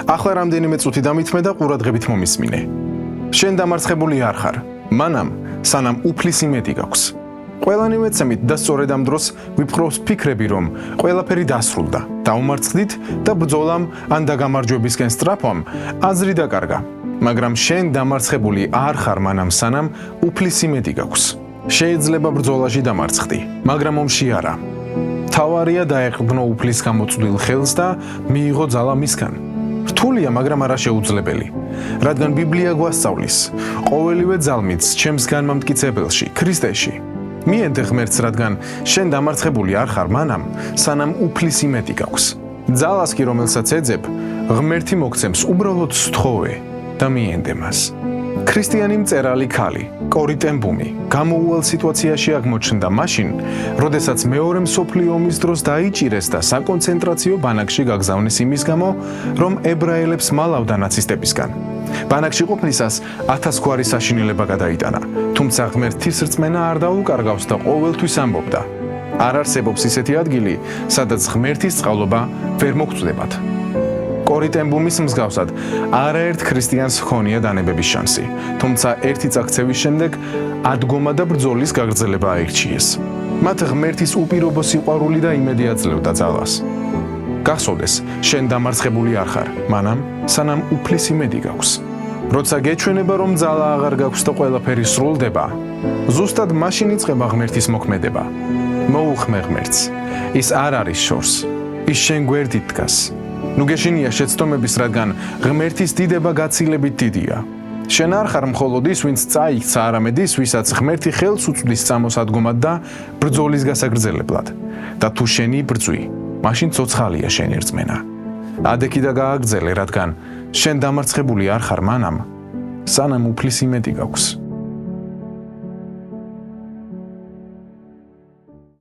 ახლა რამდენიმე წუთი დამithმე და ყურადღებით მომისმინე. შენ დამარცხებული არ ხარ, მანამ სანამ უფლისი მეტი გაქვს. ყველანი ვეცემით და სწორედ ამ დროს ვიფხრობს ფიქრები, რომ ყველაფერი დასრულდა, დაუმარცხდით და ბრძოლამ ან დაგამარჯვებისკენ სწრაფვამ აზრი დაკარგა. მაგრამ შენ დამარცხებული არ ხარ მანამ სანამ უფლისი მეტი გაქვს. შეიძლება ბრძოლაში დამარცხდი, მაგრამ ომში არა. თავარია დაეყრდნო უფლის გამოწვდილ ხელს და მიიღო ძალა მისგან. რთულია, მაგრამ არა შეუძლებელი. რადგან ბიბლია გვასწავლის, ყოველივე ძალმიც ჩემს განმამტკიცებელში, ქრისტეში. მიენდე ღმერთს, რადგან შენ დამარცხებული არ ხარ მანამ, სანამ უფლისი მეტი გაქვს. ძალას კი რომელსაც ეძებ, ღმერთი მოგცემს უბრალოდ სთხოვე და მიენდე მას. ქრისტიანი მწერალი ქალი, კორი ტენ ბუმი, გამოუვალ სიტუაციაში აღმოჩნდა მაშინ, როდესაც მეორე მსოფლიო ომის დროს დაიჭირეს და საკონცენტრაციო ბანაკში გაგზავნეს იმის გამო, რომ ებრაელებს მალავდა ნაცისტებისგან. ბანაკში ყოფნისას 1000 გვარი საშინელება გადაიტანა, თუმცა ღმერთის რწმენა არ დაუკარგავს და ყოველთვის ამბობდა: არ არსებობს ისეთი ადგილი, სადაც ღმერთის წყალობა ვერ მოგწვდებათ. კორი ტენ ბუმის მსგავსად, არაერთ ქრისტიანს ჰქონია დანებების შანსი, თუმცა ერთი წაქცევის შემდეგ ადგომა და ბრძოლის გაგრძელება აირჩიეს. მათ ღმერთის უპირობო სიყვარული და იმედი აძლევდა ძალას. გახსოვდეს, შენ დამარცხებული არ ხარ, მანამ სანამ უფლისი მეტი გაქვს. როცა გეჩვენება, რომ ძალა აღარ გაქვს და ყველაფერი სრულდება, ზუსტად მაშინ იწყება ღმერთის მოქმედება. მოუხმე ღმერთს, ის არ არის შორს, ის შენ გვერდით დგას. ნუ გეშინია შეცდომების, რადგან ღმერთის დიდება გაცილებით დიდია. შენ არ ხარ მხოლოდ ის, ვინც წაიქცა, არამედ ის, ვისაც ღმერთი ხელს უწვდის წამოს ადგომად და ბრძოლის გასაგრძელებლად. და თუ შენი ბრძვი, მაშინ ცოცხალია შენი რწმენა. ადექი და გააგრძელე, რადგან შენ დამარცხებული არ ხარ მანამ, სანამ უფლისი მეტი გაქვს.